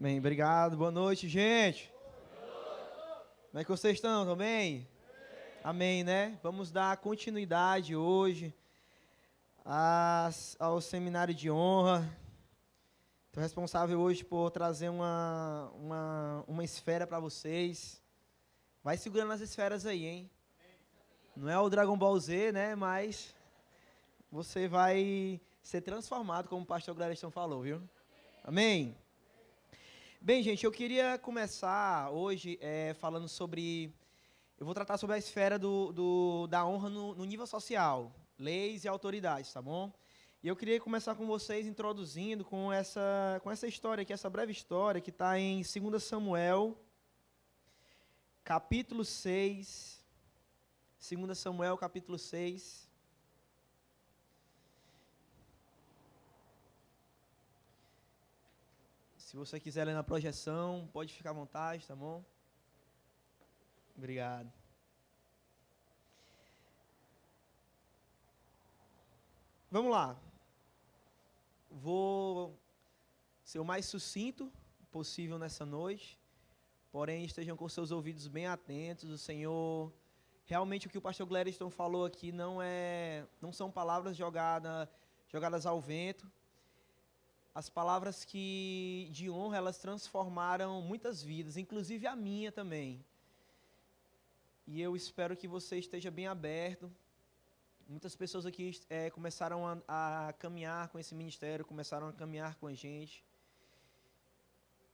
Bem, obrigado. Boa noite, gente. Como é que vocês estão? Estão bem? Amém, né? Vamos dar continuidade hoje ao seminário de honra. Estou responsável hoje por trazer uma esfera para vocês. Vai segurando as esferas aí, hein? Não é o Dragon Ball Z, né? Mas você vai ser transformado, como o pastor Gladstone falou, viu? Amém? Bem, gente, eu queria começar hoje falando sobre... Eu vou tratar sobre a esfera da honra no nível social, leis e autoridades, tá bom? E eu queria começar com vocês introduzindo com essa história aqui, essa breve história que está em 2 Samuel, capítulo 6. 2 Samuel, capítulo 6. Se você quiser ler na projeção, pode ficar à vontade, tá bom? Obrigado. Vamos lá. Vou ser o mais sucinto possível nessa noite, porém estejam com seus ouvidos bem atentos. O Senhor, realmente o que o pastor Gladstone falou aqui não são palavras jogadas ao vento. As palavras de honra, elas transformaram muitas vidas, inclusive a minha também. E eu espero que você esteja bem aberto. Muitas pessoas aqui começaram a caminhar com esse ministério, começaram a caminhar com a gente.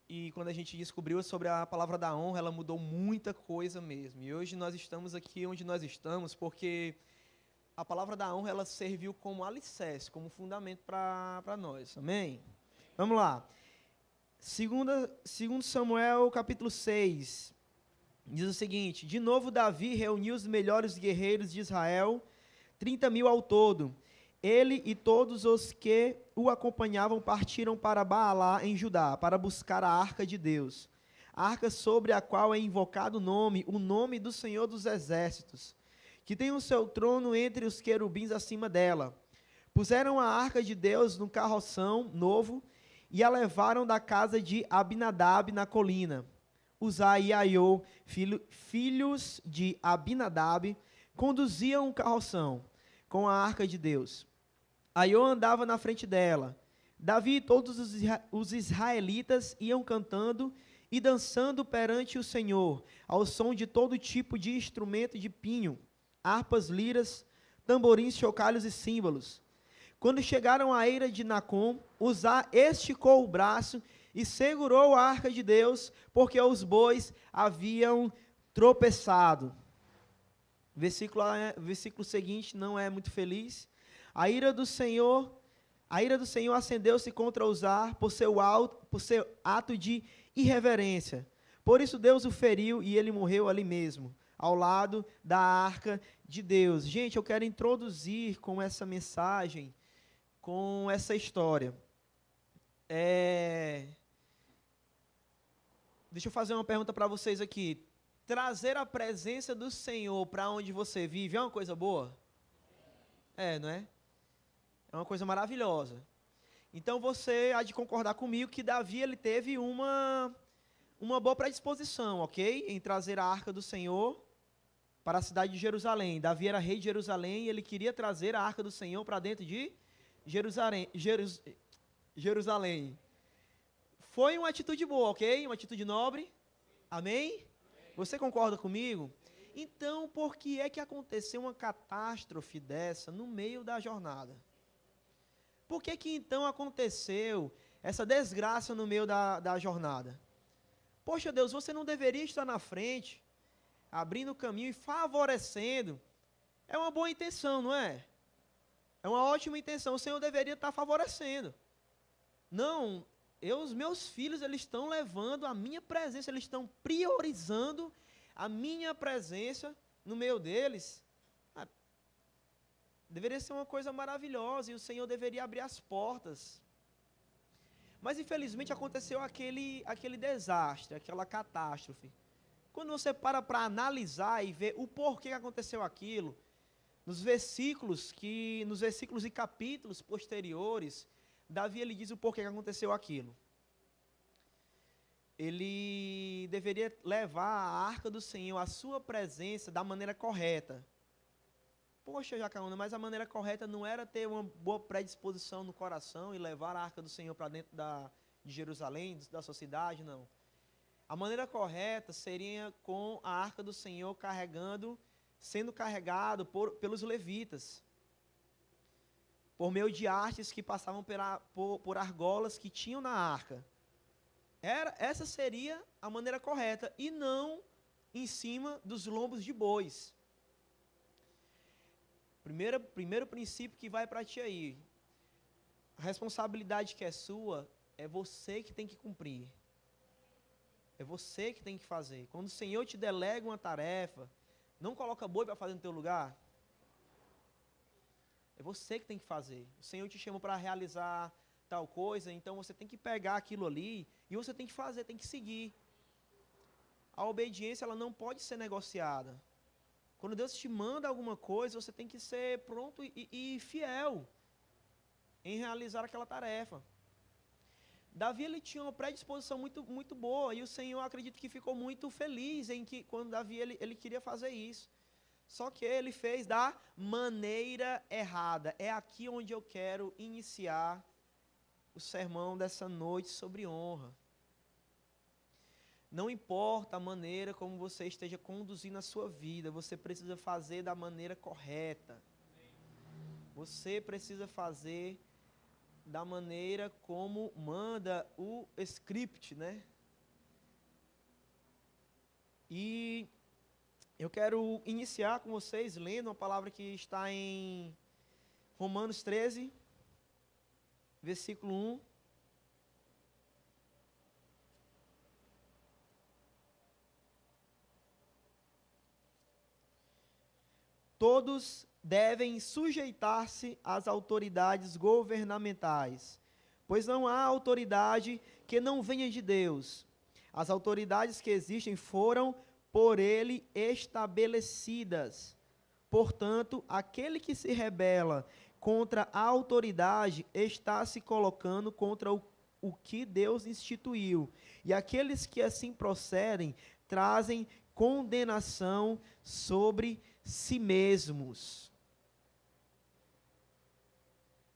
E quando a gente descobriu sobre a palavra da honra, ela mudou muita coisa mesmo. E hoje nós estamos aqui onde nós estamos, porque a palavra da honra, ela serviu como alicerce, como fundamento para nós. Amém? Vamos lá. 2 Samuel, capítulo 6. Diz o seguinte: De novo Davi reuniu os melhores guerreiros de Israel, 30.000 ao todo. Ele e todos os que o acompanhavam partiram para Baalá, em Judá, para buscar a arca de Deus. A arca sobre a qual é invocado o nome do Senhor dos Exércitos, que tem o seu trono entre os querubins acima dela. Puseram a arca de Deus no carroção novo e a levaram da casa de Abinadab na colina. Uzá e Aiô, filhos de Abinadab, conduziam o carroção com a arca de Deus. Aiô andava na frente dela. Davi e todos os israelitas iam cantando e dançando perante o Senhor, ao som de todo tipo de instrumento de pinho, harpas, liras, tamborins, chocalhos e símbolos. Quando chegaram à eira de Nacon, Uzá esticou o braço e segurou a arca de Deus, porque os bois haviam tropeçado. Versículo seguinte não é muito feliz. A ira do Senhor acendeu-se contra Uzá por seu ato de irreverência. Por isso Deus o feriu e ele morreu ali mesmo, ao lado da arca de Deus. Gente, eu quero introduzir com essa mensagem, com essa história. Deixa eu fazer uma pergunta para vocês aqui. Trazer a presença do Senhor para onde você vive é uma coisa boa? Não é? É uma coisa maravilhosa. Então você há de concordar comigo que Davi ele teve uma boa predisposição, ok? Em trazer a arca do Senhor para a cidade de Jerusalém. Davi era rei de Jerusalém e ele queria trazer a arca do Senhor para dentro de Jerusalém. Foi uma atitude boa, ok? Uma atitude nobre. Amém? Você concorda comigo? Então, por que é que aconteceu uma catástrofe dessa no meio da jornada? Por que que então aconteceu essa desgraça no meio da jornada? Poxa Deus, você não deveria estar na frente, abrindo o caminho e favorecendo. É uma boa intenção, não é? É uma ótima intenção, o Senhor deveria estar favorecendo. Não, os meus filhos, eles estão levando a minha presença, eles estão priorizando a minha presença no meio deles. Deveria ser uma coisa maravilhosa e o Senhor deveria abrir as portas. Mas infelizmente aconteceu aquele desastre, aquela catástrofe. Quando você para analisar e ver o porquê que aconteceu aquilo, nos versículos e capítulos posteriores, Davi ele diz o porquê que aconteceu aquilo. ele deveria levar a arca do Senhor, a sua presença, da maneira correta. Poxa, Jacaúna, mas a maneira correta não era ter uma boa predisposição no coração e levar a arca do Senhor para dentro de Jerusalém, da sua cidade, não. A maneira correta seria com a arca do Senhor sendo carregado pelos levitas, por meio de hastes que passavam por argolas que tinham na arca. Essa seria a maneira correta, e não em cima dos lombos de bois. Primeiro princípio que vai para ti aí. A responsabilidade que é sua, é você que tem que cumprir. É você que tem que fazer. Quando o Senhor te delega uma tarefa, não coloca boi para fazer no teu lugar. É você que tem que fazer. O Senhor te chama para realizar tal coisa, então você tem que pegar aquilo ali e você tem que fazer, tem que seguir. A obediência, ela não pode ser negociada. Quando Deus te manda alguma coisa, você tem que ser pronto e fiel em realizar aquela tarefa. Davi, ele tinha uma predisposição muito boa, e o Senhor, acredito que ficou muito feliz quando Davi ele queria fazer isso. Só que ele fez da maneira errada. É aqui onde eu quero iniciar o sermão dessa noite sobre honra. Não importa a maneira como você esteja conduzindo a sua vida, você precisa fazer da maneira correta. Você precisa fazer da maneira como manda o script, né? E eu quero iniciar com vocês lendo uma palavra que está em Romanos 13, versículo 1. Todos devem sujeitar-se às autoridades governamentais, pois não há autoridade que não venha de Deus. As autoridades que existem foram por ele estabelecidas. Portanto, aquele que se rebela contra a autoridade está se colocando contra o que Deus instituiu. E aqueles que assim procedem trazem condenação sobre si mesmos.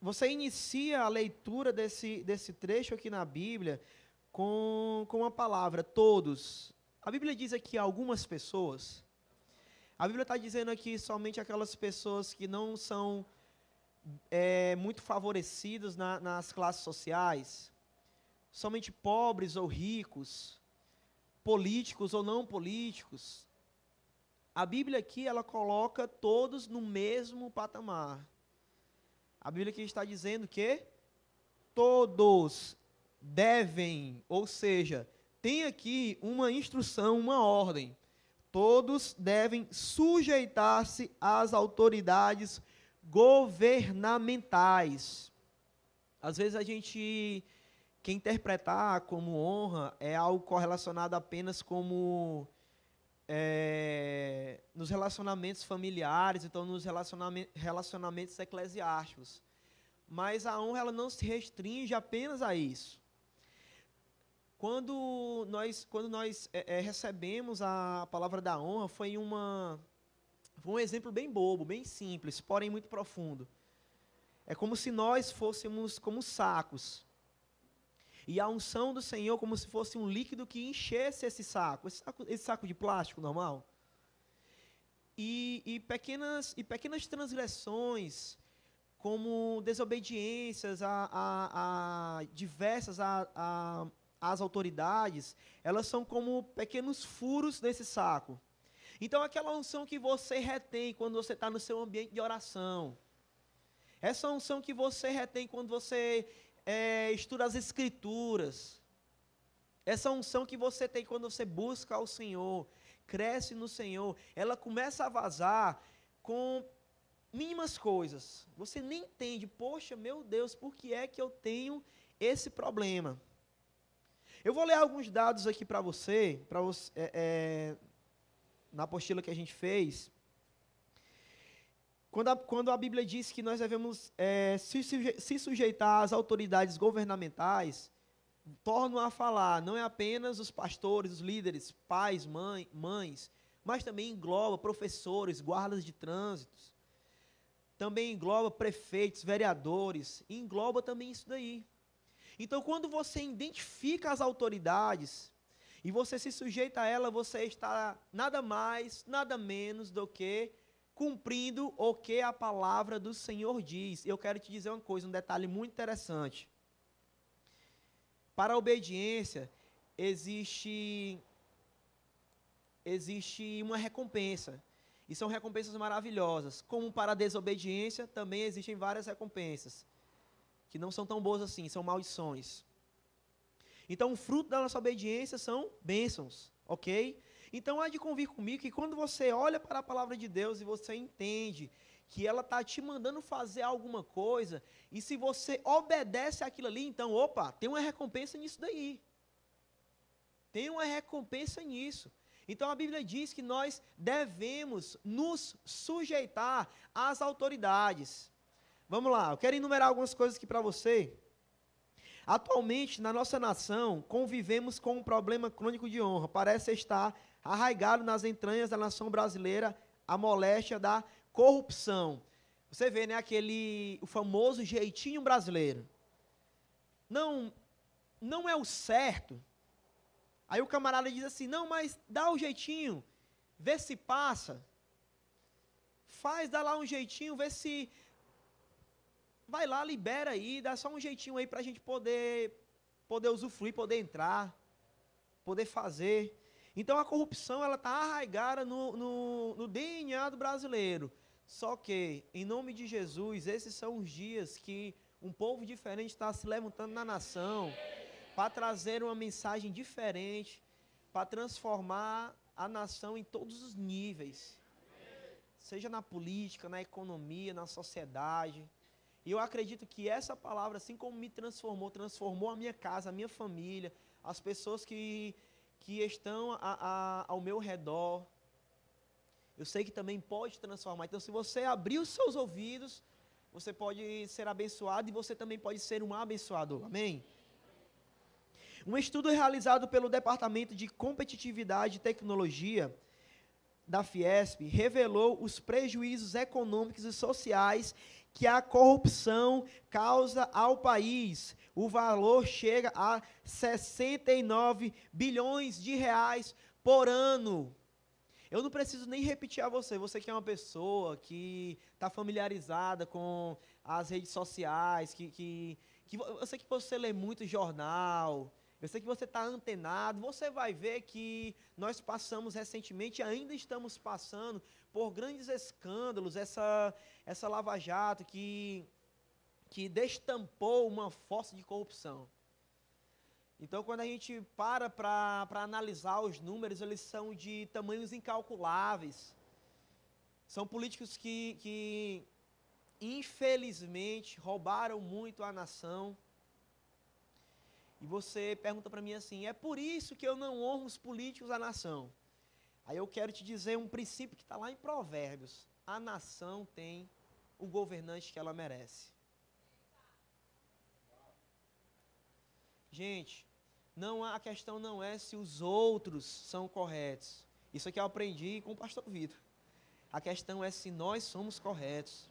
Você inicia a leitura desse trecho aqui na Bíblia com a palavra todos. A Bíblia diz aqui algumas pessoas. A Bíblia está dizendo aqui somente aquelas pessoas que não são muito favorecidas nas classes sociais, somente pobres ou ricos, políticos ou não políticos. A Bíblia aqui, ela coloca todos no mesmo patamar. A Bíblia aqui está dizendo que todos devem, ou seja, tem aqui uma instrução, uma ordem. Todos devem sujeitar-se às autoridades governamentais. Às vezes a gente quer interpretar como honra é algo correlacionado apenas como nos relacionamentos familiares, então nos relacionamentos eclesiásticos. Mas a honra, ela não se restringe apenas a isso. Quando nós recebemos a palavra da honra, foi um exemplo bem bobo, bem simples, porém muito profundo. É como se nós fôssemos como sacos. E a unção do Senhor como se fosse um líquido que enchesse esse saco de plástico normal. E pequenas transgressões, como desobediências diversas às autoridades, elas são como pequenos furos nesse saco. Então, aquela unção que você retém quando você está no seu ambiente de oração, essa unção que você retém quando você estuda as Escrituras, essa unção que você tem quando você busca ao Senhor, cresce no Senhor, ela começa a vazar com mínimas coisas. Você nem entende, poxa, meu Deus, por que é que eu tenho esse problema? Eu vou ler alguns dados aqui para você, na apostila que a gente fez. Quando a Bíblia diz que nós devemos se sujeitar às autoridades governamentais, torno a falar, não é apenas os pastores, os líderes, pais, mães, mas também engloba professores, guardas de trânsito, também engloba prefeitos, vereadores, e engloba também isso daí. Então, quando você identifica as autoridades e você se sujeita a ela, você está nada mais, nada menos do que cumprindo o que a palavra do Senhor diz. Eu quero te dizer uma coisa, um detalhe muito interessante. Para a obediência, existe uma recompensa. E são recompensas maravilhosas. Como para a desobediência, também existem várias recompensas, que não são tão boas assim, são maldições. Então, o fruto da nossa obediência são bênçãos, ok? Então, há de convir comigo que quando você olha para a palavra de Deus e você entende que ela está te mandando fazer alguma coisa, e se você obedece àquilo ali, então, opa, tem uma recompensa nisso daí. Tem uma recompensa nisso. Então, a Bíblia diz que nós devemos nos sujeitar às autoridades. Vamos lá, eu quero enumerar algumas coisas aqui para você. Atualmente, na nossa nação, convivemos com um problema crônico de honra. Parece estar arraigado nas entranhas da nação brasileira a moléstia da corrupção. Você vê, né, o famoso jeitinho brasileiro. Não é o certo. Aí o camarada diz assim, não, mas dá o jeitinho, vê se passa. Dá lá um jeitinho, vê se... Vai lá, libera aí, dá só um jeitinho aí para a gente poder usufruir, poder entrar, poder fazer. Então a corrupção, ela está arraigada no DNA do brasileiro. Só que, em nome de Jesus, esses são os dias que um povo diferente está se levantando na nação, para trazer uma mensagem diferente, para transformar a nação em todos os níveis. Seja na política, na economia, na sociedade. E eu acredito que essa palavra, assim como me transformou a minha casa, a minha família, as pessoas que estão ao meu redor. Eu sei que também pode transformar. Então, se você abrir os seus ouvidos, você pode ser abençoado e você também pode ser um abençoador. Amém? Um estudo realizado pelo Departamento de Competitividade e Tecnologia da Fiesp revelou os prejuízos econômicos e sociais que a corrupção causa ao país. O valor chega a 69 bilhões de reais por ano. Eu não preciso nem repetir a você que é uma pessoa que está familiarizada com as redes sociais, eu sei que você lê muito jornal, eu sei que você está antenado, você vai ver que nós passamos recentemente e ainda estamos passando por grandes escândalos, essa Lava Jato que destampou uma fossa de corrupção. Então, quando a gente para analisar os números, eles são de tamanhos incalculáveis. São políticos que infelizmente, roubaram muito a nação. E você pergunta para mim assim, é por isso que eu não honro os políticos da nação. Aí eu quero te dizer um princípio que está lá em Provérbios. A nação tem o governante que ela merece. Gente, a questão não é se os outros são corretos. Isso aqui eu aprendi com o pastor Vitor. A questão é se nós somos corretos.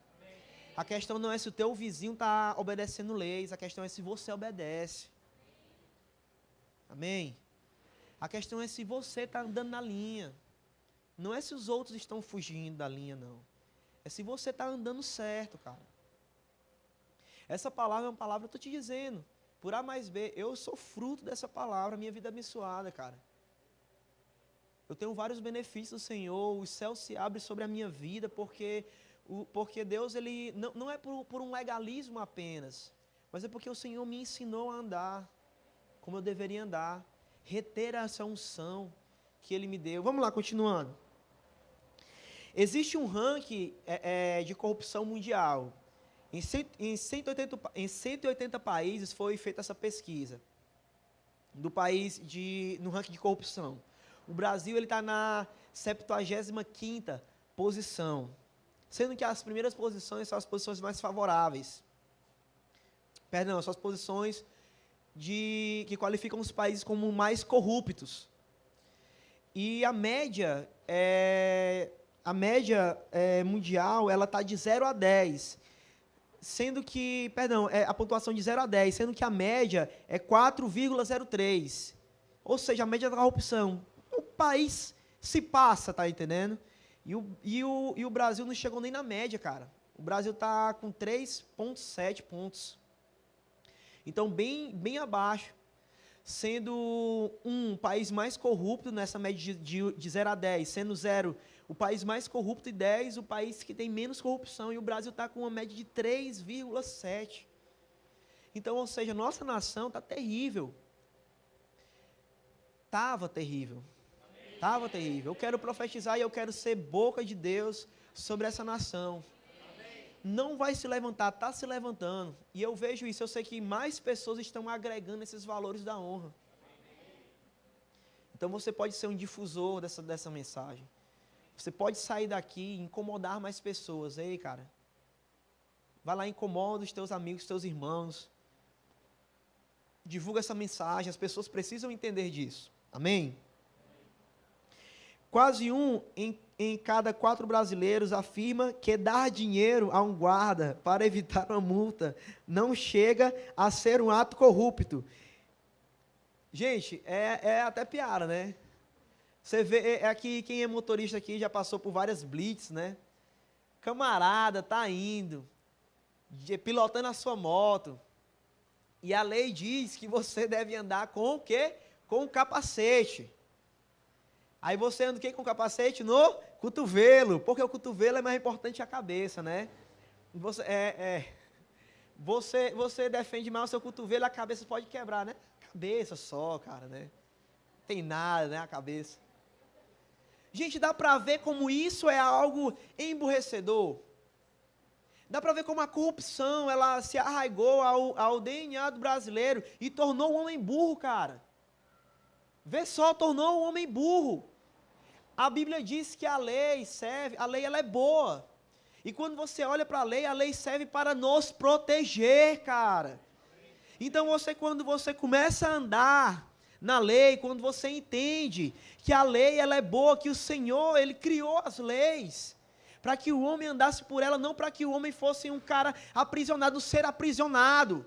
A questão não é se o teu vizinho está obedecendo leis. A questão é se você obedece. Amém? A questão é se você está andando na linha. Não é se os outros estão fugindo da linha, não. É se você está andando certo, cara. Essa palavra é uma palavra, eu estou te dizendo. Por A mais B, eu sou fruto dessa palavra, minha vida é abençoada, cara. Eu tenho vários benefícios do Senhor, os céus se abrem sobre a minha vida, porque Deus, ele não é por um legalismo apenas, mas é porque o Senhor me ensinou a andar como eu deveria andar, reter essa unção que Ele me deu. Vamos lá, continuando. Existe um ranking de corrupção mundial. Em 180 países foi feita essa pesquisa no ranking de corrupção. O Brasil está na 75ª posição, sendo que as primeiras posições são as posições mais favoráveis. Perdão, são as posições que qualificam os países como mais corruptos. E a média mundial, ela está de 0 a 10, sendo que, a pontuação de 0 a 10, sendo que a média é 4,03. Ou seja, a média da corrupção. O país se passa, tá entendendo? E o Brasil não chegou nem na média, cara. O Brasil está com 3,7 pontos. Então, bem abaixo. Sendo um país mais corrupto nessa média de 0 a 10. Sendo 0 o país mais corrupto e 10 o país que tem menos corrupção. E o Brasil está com uma média de 3,7. Então, ou seja, nossa nação está terrível. Estava terrível. Estava terrível. Eu quero profetizar e eu quero ser boca de Deus sobre essa nação. Não vai se levantar, está se levantando. E eu vejo isso, eu sei que mais pessoas estão agregando esses valores da honra. Então você pode ser um difusor dessa mensagem. Você pode sair daqui e incomodar mais pessoas. Ei, cara, vai lá e incomoda os teus amigos, os teus irmãos. Divulga essa mensagem, as pessoas precisam entender disso. Amém? Quase um em cada 4 brasileiros afirma que dar dinheiro a um guarda para evitar uma multa não chega a ser um ato corrupto. Gente, é até piada, né? Você vê, aqui, quem é motorista aqui já passou por várias blitz, né? Camarada tá indo, pilotando a sua moto, e a lei diz que você deve andar com o quê? Com o capacete. Aí você anda o quê com o capacete? No cotovelo, porque o cotovelo é mais importante que a cabeça, né? Você defende mais o seu cotovelo, a cabeça pode quebrar, né? Cabeça só, cara, né? Tem nada, né, a cabeça. Gente, dá para ver como isso é algo emburrecedor. Dá para ver como a corrupção, ela se arraigou ao DNA do brasileiro e tornou o homem burro, cara. Vê só, tornou o homem burro. A Bíblia diz que a lei ela é boa. E quando você olha para a lei serve para nos proteger, cara. Então quando você começa a andar na lei, quando você entende que a lei ela é boa, que o Senhor, Ele criou as leis, para que o homem andasse por ela, não para que o homem fosse um cara aprisionado, ser aprisionado.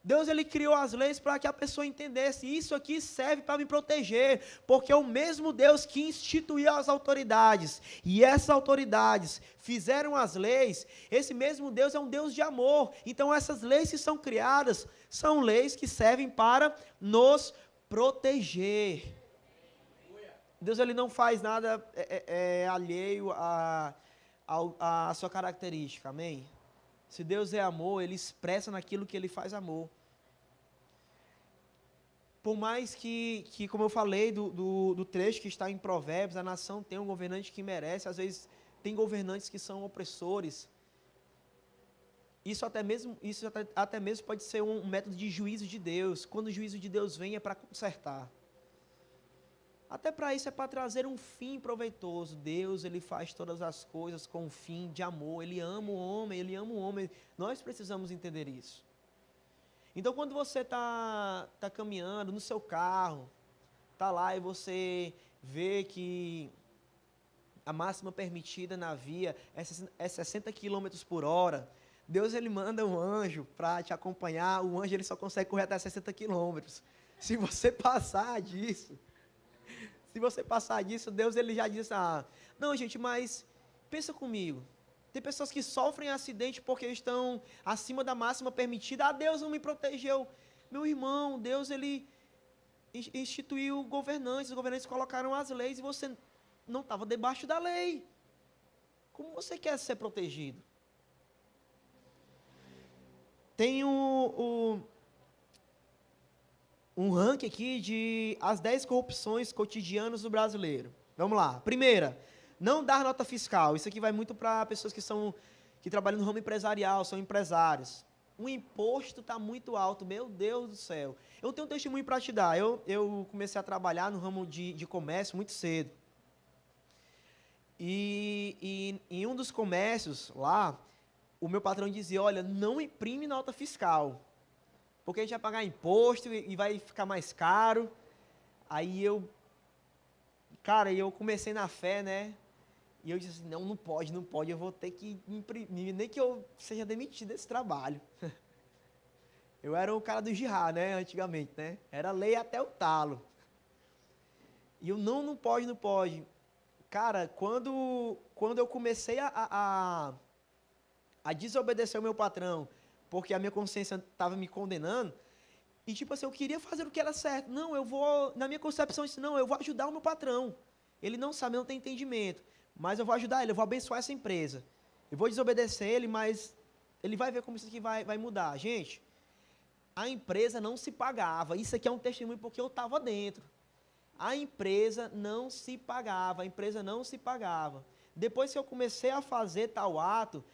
Deus, Ele criou as leis para que a pessoa entendesse, isso aqui serve para me proteger, porque é o mesmo Deus que instituiu as autoridades, e essas autoridades fizeram as leis, esse mesmo Deus é um Deus de amor, então essas leis que são criadas, são leis que servem para nos proteger. Deus, Ele não faz nada alheio à sua característica, amém? Se Deus é amor, Ele expressa naquilo que Ele faz amor. Por mais que como eu falei do trecho que está em Provérbios, a nação tem um governante que merece, às vezes tem governantes que são opressores. Isso até mesmo pode ser um método de juízo de Deus. Quando o juízo de Deus vem é para consertar. Até para isso é para trazer um fim proveitoso. Deus, Ele faz todas as coisas com um fim de amor. Ele ama o homem, Ele ama o homem. Nós precisamos entender isso. Então, quando você está caminhando no seu carro, está lá e você vê que a máxima permitida na via é 60 km por hora, Deus, Ele manda um anjo para te acompanhar. O anjo, ele só consegue correr até 60 km. Se você passar disso... Deus, Ele já diz, não, gente, mas pensa comigo, tem pessoas que sofrem acidente porque estão acima da máxima permitida, Deus não me protegeu. Meu irmão, Deus, Ele instituiu governantes, os governantes colocaram as leis e você não estava debaixo da lei. Como você quer ser protegido? Tem um ranking aqui de as 10 corrupções cotidianas do brasileiro. Vamos lá. Primeira, não dar nota fiscal. Isso aqui vai muito para pessoas que trabalham no ramo empresarial, são empresários. O imposto está muito alto, meu Deus do céu. Eu tenho um testemunho para te dar. Eu comecei a trabalhar no ramo de comércio muito cedo. E em um dos comércios lá, o meu patrão dizia, olha, não imprime nota fiscal. porque a gente vai pagar imposto e vai ficar mais caro. Aí cara, eu comecei na fé, né? E eu disse assim, não pode, eu vou ter que imprimir, nem que eu seja demitido desse trabalho. Eu era o cara do jihad, né, antigamente, né? Era lei até o talo. E eu, não pode. Cara, quando eu comecei a desobedecer o meu patrão, porque a minha consciência estava me condenando, e tipo assim, eu queria fazer o que era certo. Não, eu vou, na minha concepção, eu disse, não, eu vou ajudar o meu patrão. Ele não sabe, não tem entendimento, mas eu vou ajudar ele, eu vou abençoar essa empresa. Eu vou desobedecer ele, mas ele vai ver como isso aqui vai mudar. Gente, a empresa não se pagava. Isso aqui é um testemunho porque eu estava dentro. A empresa não se pagava, Depois que eu comecei a fazer tal ato,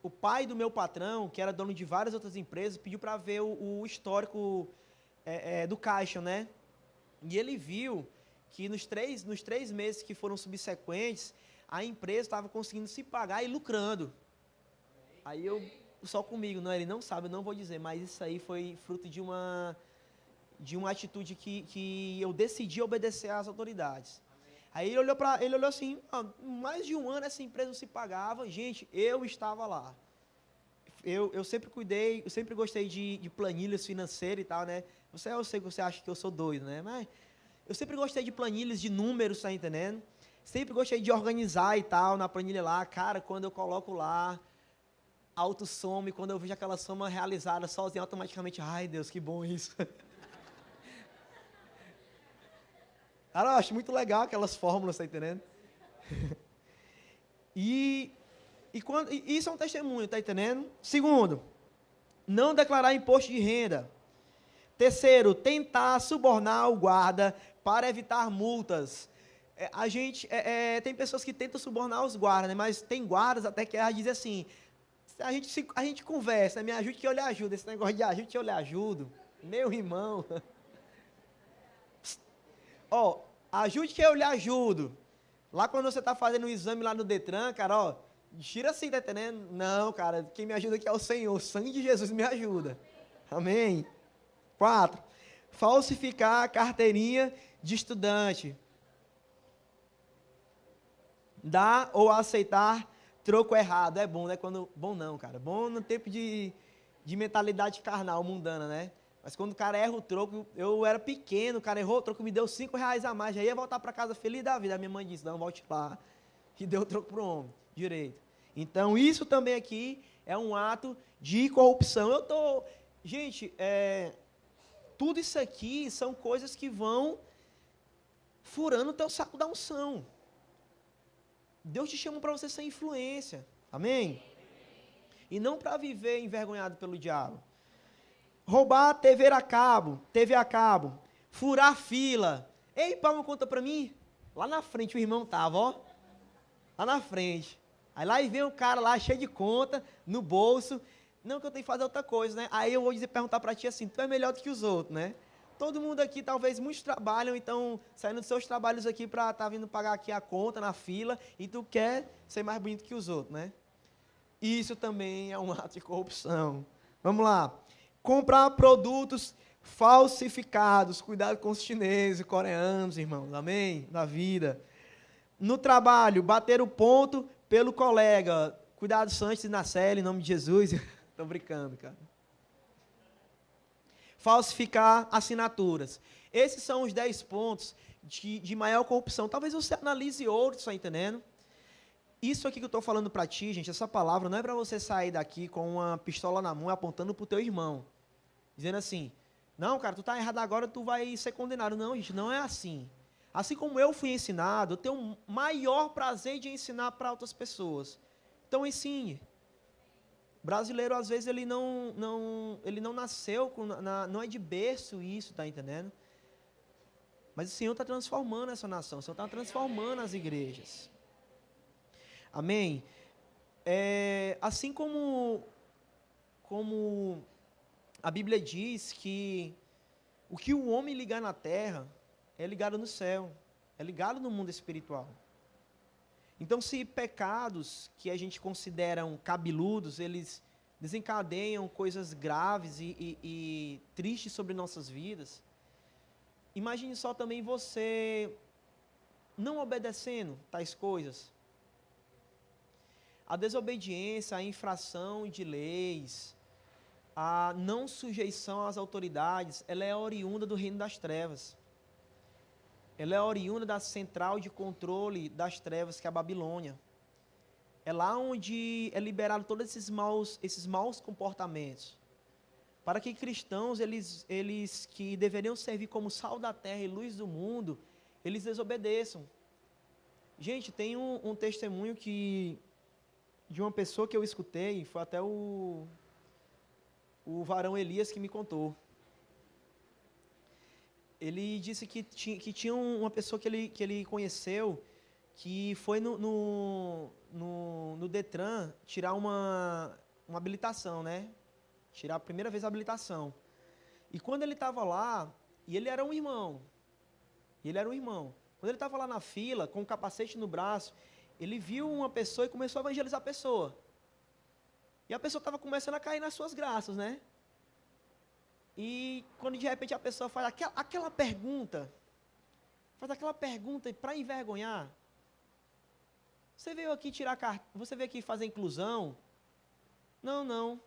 o pai do meu patrão, que era dono de várias outras empresas, pediu para ver o histórico do caixa, né? E ele viu que nos três meses que foram subsequentes, a empresa estava conseguindo se pagar e lucrando. Aí só comigo, não, ele não sabe, eu não vou dizer, mas isso aí foi fruto de uma atitude que eu decidi obedecer às autoridades. Aí ele olhou assim, mais de um ano essa empresa não se pagava, gente, eu estava lá. Eu sempre cuidei, eu sempre gostei de planilhas financeiras e tal, né? Eu sei que você acha que eu sou doido, né? Mas eu sempre gostei de planilhas, de números, tá entendendo? Sempre gostei de organizar e tal, na planilha lá. Cara, quando eu coloco lá, autossoma, e quando eu vejo aquela soma realizada sozinha, automaticamente, ai Deus, que bom isso. Cara, eu acho muito legal aquelas fórmulas, tá entendendo? E isso é um testemunho, tá entendendo? Segundo, não declarar imposto de renda. Terceiro, tentar subornar o guarda para evitar multas. Tem pessoas que tentam subornar os guardas, né? Mas tem guardas até que elas dizem assim, a gente conversa, me ajude que eu lhe ajudo. Esse negócio de ajude que eu lhe ajudo. Meu irmão. Ajude que eu lhe ajudo. Lá quando você está fazendo um exame lá no Detran, cara, tira assim, tá entendendo? Não, cara, quem me ajuda aqui é o Senhor. O sangue de Jesus me ajuda. Amém. 4. Falsificar a carteirinha de estudante. Dar ou aceitar troco errado. É bom, né? Bom não, cara. Bom no tempo de mentalidade carnal, mundana, né? Mas quando o cara erra o troco, eu era pequeno, o cara errou o troco, me deu R$5 a mais, já ia voltar para casa feliz da vida. A minha mãe disse, não, volte lá. E deu o troco pro homem, direito. Então, isso também aqui é um ato de corrupção. Gente, tudo isso aqui são coisas que vão furando o teu saco da unção. Deus te chama para você ser influência. Amém? E não para viver envergonhado pelo diabo. Roubar TV a cabo, furar fila. Ei, Paulo, conta para mim. Lá na frente o irmão tava, lá na frente. Aí lá vem o cara lá, cheio de conta, no bolso. Não que eu tenho que fazer outra coisa, né? Aí eu vou perguntar para ti assim, tu é melhor do que os outros, né? Todo mundo aqui, talvez muitos trabalham, então, saindo dos seus trabalhos aqui para estar vindo pagar aqui a conta na fila, e tu quer ser mais bonito que os outros, né? Isso também é um ato de corrupção. Vamos lá. Comprar produtos falsificados. Cuidado com os chineses, coreanos, irmãos. Amém? Na vida. No trabalho, bater o ponto pelo colega. Cuidado, Santos e Nacelle, em nome de Jesus. Estou brincando, cara. Falsificar assinaturas. Esses são os 10 pontos de maior corrupção. Talvez você analise outros, está entendendo? Isso aqui que eu estou falando para ti, gente, essa palavra não é para você sair daqui com uma pistola na mão apontando para o teu irmão. Dizendo assim, não, cara, tu está errado agora, tu vai ser condenado. Não, gente, não é assim. Assim como eu fui ensinado, eu tenho o maior prazer de ensinar para outras pessoas. Então, ensine. Brasileiro, às vezes, ele não nasceu, não é de berço isso, tá entendendo? Mas o Senhor está transformando essa nação, o Senhor está transformando as igrejas. Amém? Assim como a Bíblia diz que o que o homem ligar na terra é ligado no céu, é ligado no mundo espiritual. Então, se pecados que a gente considera cabeludos, eles desencadeiam coisas graves e tristes sobre nossas vidas. Imagine só também você não obedecendo tais coisas. A desobediência, a infração de leis, a não sujeição às autoridades, ela é oriunda do reino das trevas. Ela é oriunda da central de controle das trevas, que é a Babilônia. É lá onde é liberado todos esses maus comportamentos. Para que cristãos, eles que deveriam servir como sal da terra e luz do mundo, eles desobedeçam. Gente, tem um testemunho de uma pessoa que eu escutei, foi até o varão Elias que me contou. Ele disse que tinha uma pessoa que ele conheceu, que foi no Detran tirar uma habilitação, né? Tirar a primeira vez a habilitação. E quando ele estava lá, e ele era um irmão, quando ele estava lá na fila, com o capacete no braço, ele viu uma pessoa e começou a evangelizar a pessoa. E a pessoa estava começando a cair nas suas graças, né? E quando de repente a pessoa faz aquela pergunta para envergonhar. Você veio aqui você veio aqui fazer inclusão? Não.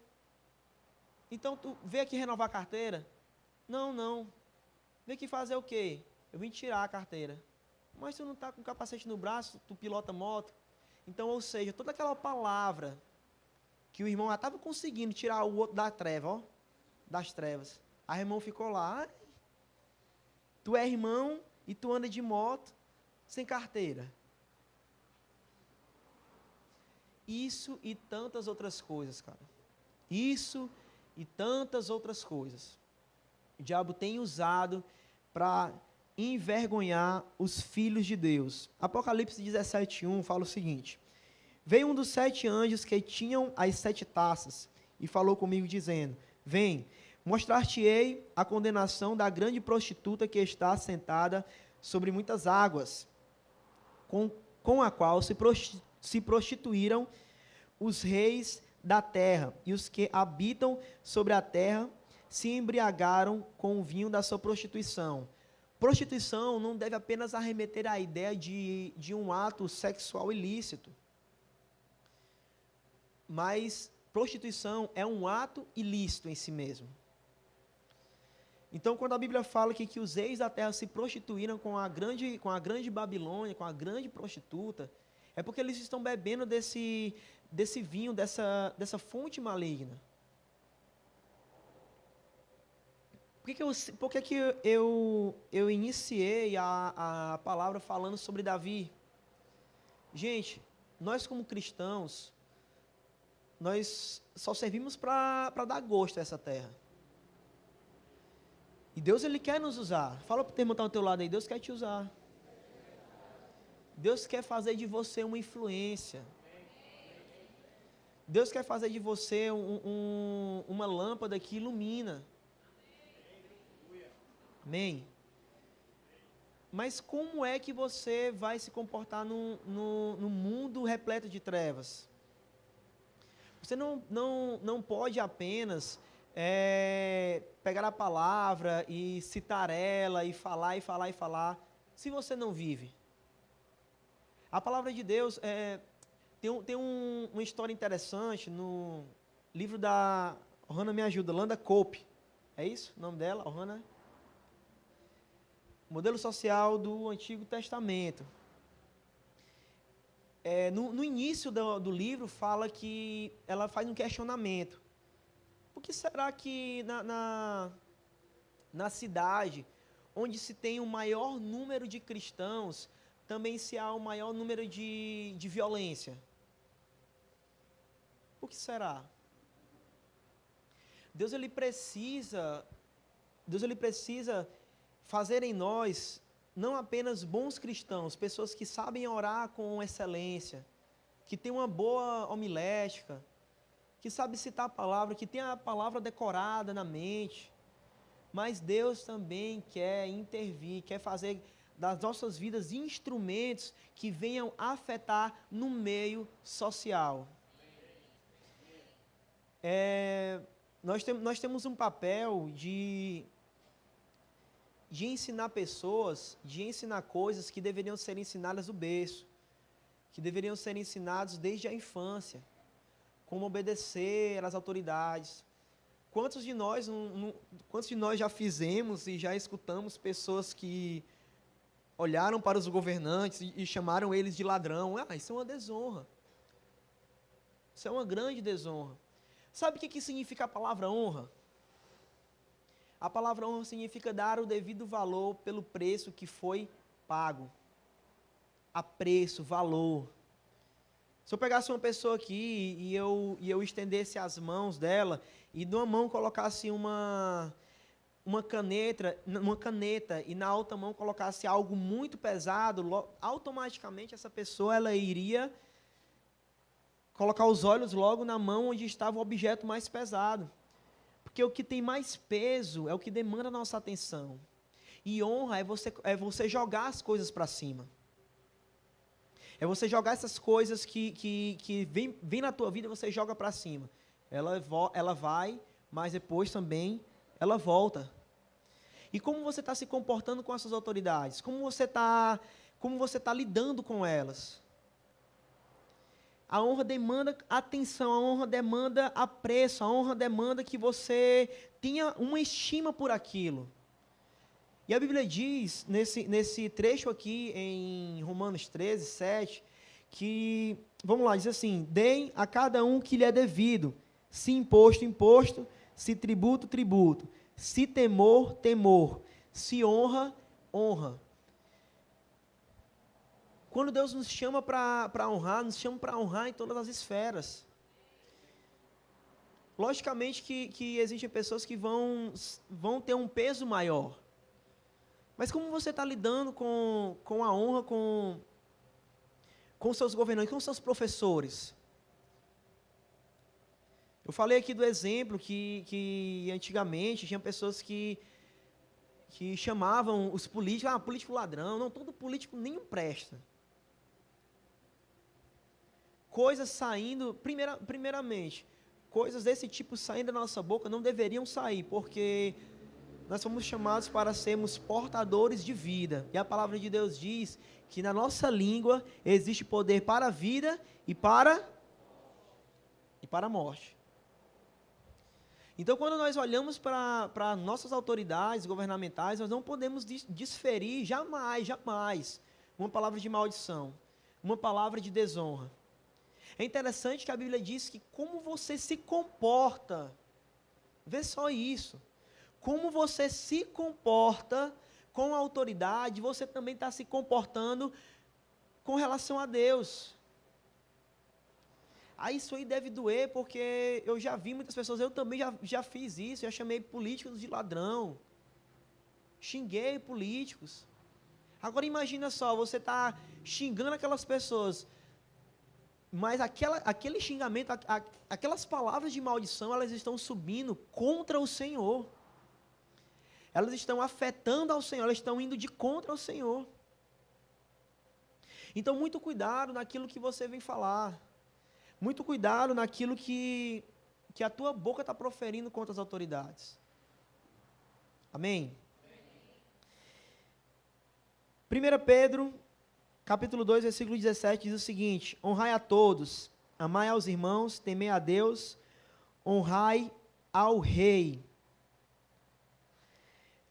Então tu veio aqui renovar a carteira? Não. Veio aqui fazer o quê? Eu vim tirar a carteira. Mas tu não está com capacete no braço, tu pilota moto. Então, ou seja, toda aquela palavra que o irmão já estava conseguindo tirar o outro das trevas. Aí o irmão ficou lá. Tu é irmão e tu anda de moto sem carteira. Isso e tantas outras coisas, cara. Isso e tantas outras coisas. O diabo tem usado para envergonhar os filhos de Deus. Apocalipse 17:1 fala o seguinte: veio um dos 7 anjos que tinham as 7 taças e falou comigo dizendo: vem, mostrar-te-ei a condenação da grande prostituta que está sentada sobre muitas águas, com a qual se prostituíram os reis da terra, e os que habitam sobre a terra se embriagaram com o vinho da sua prostituição. Prostituição não deve apenas arremeter à ideia de um ato sexual ilícito, mas prostituição é um ato ilícito em si mesmo. Então, quando a Bíblia fala que os reis da terra se prostituíram com a grande Babilônia, com a grande prostituta, é porque eles estão bebendo desse vinho, dessa fonte maligna. Por que eu iniciei a palavra falando sobre Davi? Gente, nós como cristãos, nós só servimos para dar gosto a essa terra. E Deus, Ele quer nos usar. Fala para o irmão que está ao teu lado aí, Deus quer te usar. Deus quer fazer de você uma influência. Deus quer fazer de você uma lâmpada que ilumina. Amém? Mas como é que você vai se comportar no mundo repleto de trevas? Você não pode apenas pegar a palavra e citar ela e falar, se você não vive. A palavra de Deus tem uma história interessante no livro da Ohana, me ajuda, Landa Cope. É isso o nome dela, Ohana? Modelo social do Antigo Testamento. No início do livro fala que ela faz um questionamento. Por que será que na cidade onde se tem o maior número de cristãos, também se há o maior número de violência? Por que será? Deus ele precisa fazer em nós não apenas bons cristãos, pessoas que sabem orar com excelência, que têm uma boa homilética, que sabem citar a palavra, que tem a palavra decorada na mente, mas Deus também quer intervir, quer fazer das nossas vidas instrumentos que venham afetar no meio social. nós temos um papel de ensinar pessoas, de ensinar coisas que deveriam ser ensinadas do berço, que deveriam ser ensinados desde a infância, como obedecer às autoridades. Quantos de nós já fizemos e já escutamos pessoas que olharam para os governantes e chamaram eles de ladrão? Isso é uma desonra. Isso é uma grande desonra. Sabe o que significa a palavra honra? A palavra honra significa dar o devido valor pelo preço que foi pago. Apreço, valor. Se eu pegasse uma pessoa aqui e eu estendesse as mãos dela e numa mão colocasse uma caneta e na outra mão colocasse algo muito pesado, automaticamente essa pessoa ela iria colocar os olhos logo na mão onde estava o objeto mais pesado. Porque o que tem mais peso é o que demanda a nossa atenção. E honra é você jogar as coisas para cima. É você jogar essas coisas que vem na tua vida, você joga para cima. Ela vai, mas depois também ela volta. E como você está se comportando com essas autoridades? Como você está lidando com elas? A honra demanda atenção, a honra demanda apreço, a honra demanda que você tenha uma estima por aquilo. E a Bíblia diz, nesse trecho aqui, em Romanos 13, 7, que, vamos lá, diz assim: deem a cada um que lhe é devido, se imposto, imposto, se tributo, tributo, se temor, temor, se honra, honra. Quando Deus nos chama para honrar, nos chama para honrar em todas as esferas. Logicamente que existem pessoas que vão ter um peso maior. Mas como você está lidando com a honra, com seus governantes, com seus professores? Eu falei aqui do exemplo que antigamente tinha pessoas que chamavam os políticos, político ladrão. Não, todo político nem presta. Coisas saindo, primeiramente, coisas desse tipo saindo da nossa boca não deveriam sair, porque nós somos chamados para sermos portadores de vida. E a palavra de Deus diz que na nossa língua existe poder para a vida e para a morte. Então, quando nós olhamos para nossas autoridades governamentais, nós não podemos desferir jamais uma palavra de maldição, uma palavra de desonra. É interessante que a Bíblia diz que como você se comporta, vê só isso, como você se comporta com a autoridade, você também está se comportando com relação a Deus. Isso aí deve doer, porque eu já vi muitas pessoas, eu também já fiz isso, já chamei políticos de ladrão, xinguei políticos. Agora imagina só, você está xingando aquelas pessoas, mas aquele xingamento, aquelas palavras de maldição, elas estão subindo contra o Senhor. Elas estão afetando ao Senhor, elas estão indo de contra ao Senhor. Então, muito cuidado naquilo que você vem falar. Muito cuidado naquilo que a tua boca está proferindo contra as autoridades. Amém? 1 Pedro, capítulo 2, versículo 17, diz o seguinte: honrai a todos, amai aos irmãos, temei a Deus, honrai ao rei.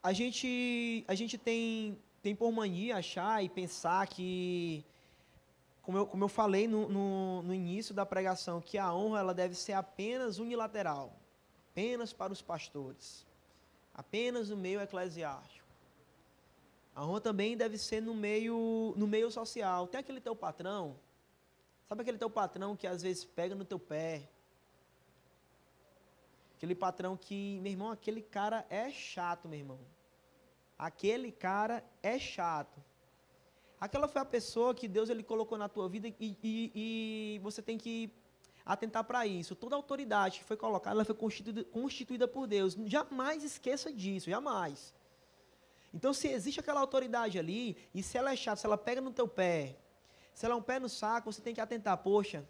A gente tem por mania achar e pensar que, como eu falei no início da pregação, que a honra ela deve ser apenas unilateral, apenas para os pastores, apenas no meio eclesiástico. A honra também deve ser no meio social. Tem aquele teu patrão, sabe aquele teu patrão que às vezes pega no teu pé? Aquele patrão que, meu irmão, aquele cara é chato, meu irmão. Aquele cara é chato. Aquela foi a pessoa que Deus ele colocou na tua vida e você tem que atentar para isso. Toda autoridade que foi colocada, ela foi constituída por Deus. Jamais esqueça disso, jamais. Então, se existe aquela autoridade ali, e se ela é chata, se ela pega no teu pé, se ela é um pé no saco, você tem que atentar, poxa,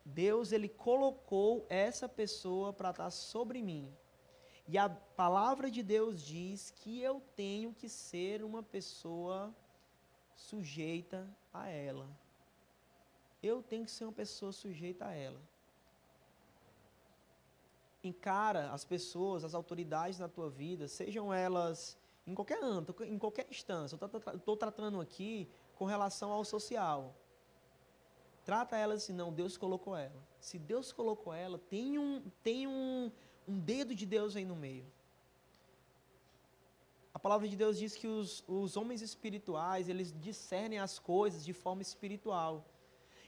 Deus, ele colocou essa pessoa para estar sobre mim. E a palavra de Deus diz que eu tenho que ser uma pessoa sujeita a ela. Eu tenho que ser uma pessoa sujeita a ela. Encara as pessoas, as autoridades na tua vida, sejam elas em qualquer âmbito, em qualquer instância. Eu estou tratando aqui com relação ao social. Trata elas assim, não, Deus colocou ela. Se Deus colocou ela, tem um dedo de Deus aí no meio. A palavra de Deus diz que os homens espirituais, eles discernem as coisas de forma espiritual.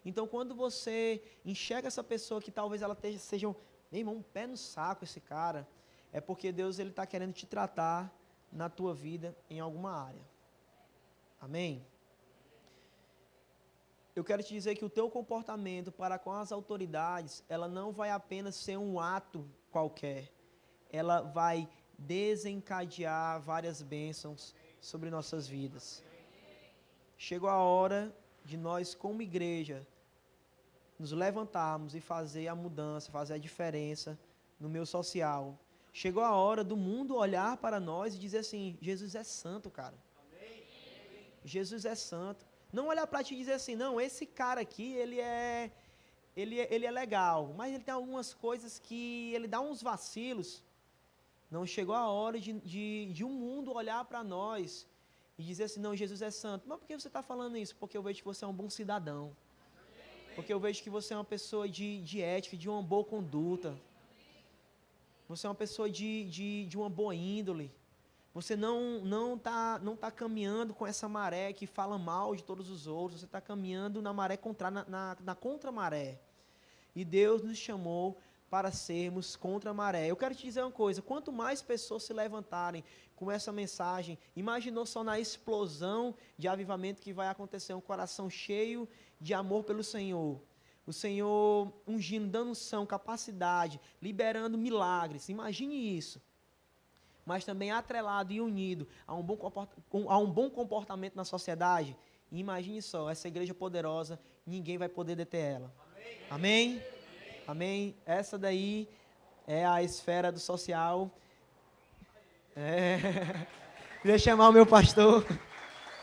Então, quando você enxerga essa pessoa que talvez ela seja, meu irmão, um pé no saco esse cara, é porque Deus está querendo te tratar na tua vida em alguma área. Amém? Eu quero te dizer que o teu comportamento para com as autoridades, ela não vai apenas ser um ato qualquer. Ela vai desencadear várias bênçãos sobre nossas vidas. Chegou a hora de nós, como igreja, nos levantarmos e fazer a mudança, fazer a diferença no meio social. Chegou a hora do mundo olhar para nós e dizer assim, Jesus é santo, cara. Jesus é santo. Não olhar para ti e dizer assim, não, esse cara aqui, ele é legal, mas ele tem algumas coisas que ele dá uns vacilos. Não, chegou a hora de um mundo olhar para nós e dizer assim, não, Jesus é santo. Mas por que você está falando isso? Porque eu vejo que você é um bom cidadão. Porque eu vejo que você é uma pessoa de ética, de uma boa conduta. Você é uma pessoa de uma boa índole. Você não tá caminhando com essa maré que fala mal de todos os outros. Você está caminhando na maré contrária, na contramaré. E Deus nos chamou para sermos contra a maré. Eu quero te dizer uma coisa, quanto mais pessoas se levantarem com essa mensagem, imaginou só na explosão de avivamento que vai acontecer, um coração cheio de amor pelo Senhor. O Senhor ungindo, dando unção, capacidade, liberando milagres. Imagine isso. Mas também atrelado e unido a um bom comportamento na sociedade. E imagine só, essa igreja poderosa, ninguém vai poder deter ela. Amém? Amém? Essa daí é a esfera do social. Queria chamar o meu pastor.